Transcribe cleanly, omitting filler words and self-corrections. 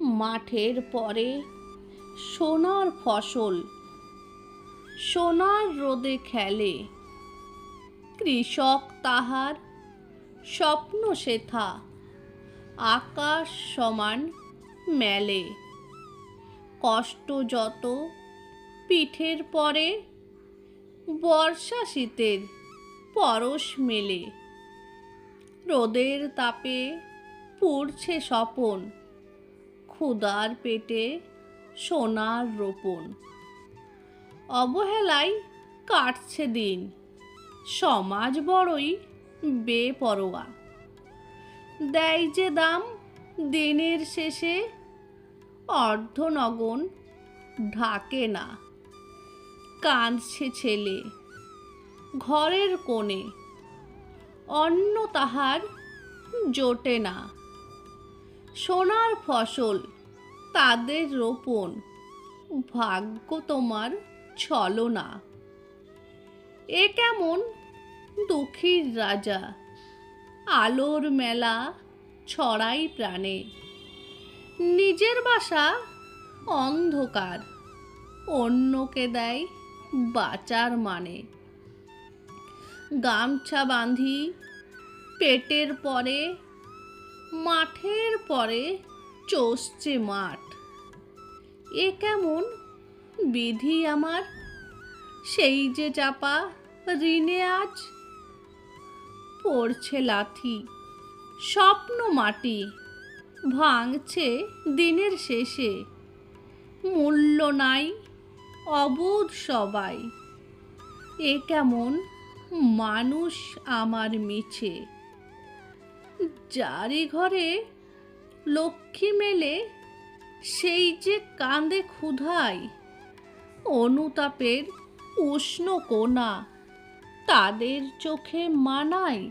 মাঠের পরে সোনার ফসল সোনার রোদে খেলে। কৃষক তাহার স্বপ্ন সেথা আকাশ সমান মেলে। কষ্ট যত পিঠের পরে বর্ষা শীতের পরশ মেলে। রোদের তাপে পুড়ছে স্বপন, ক্ষুধার পেটে সোনার রোপণ। অবহেলায় কাটছে দিন, সমাজ বড়ই বেপরোয়া। দেয় যে দাম দিনের শেষে, অর্ধনগন ঢাকে না। কাঁদছে ছেলে ঘরের কোণে, অন্ন তাহার জোটে না। সোনার ফসল তাদের রোপণ, ভাগ্য তোমার ছলনা। এ কেমন দুঃখীর রাজা, আলোর মেলা ছড়াই প্রাণে। নিজের বাসা অন্ধকার, অন্যকে দেয় বাঁচার মানে। গামছা বাঁধি পেটের পরে, মাঠের পরে চষছে মাঠ। এ কেমন বিধি আমার, সেই যে চাপা ঋণে আজ। পড়ছে লাথি স্বপ্ন মাটি, ভাঙছে দিনের শেষে। মূল্য নাই অবোধ সবাই, এ কেমন মানুষ আমার মিছে। যারি ঘরে লক্ষ্মী মেলে, সেই যে কাঁদে ক্ষুধায়। অনুতাপের উষ্ণ কোনা তাদের চোখে মানায়।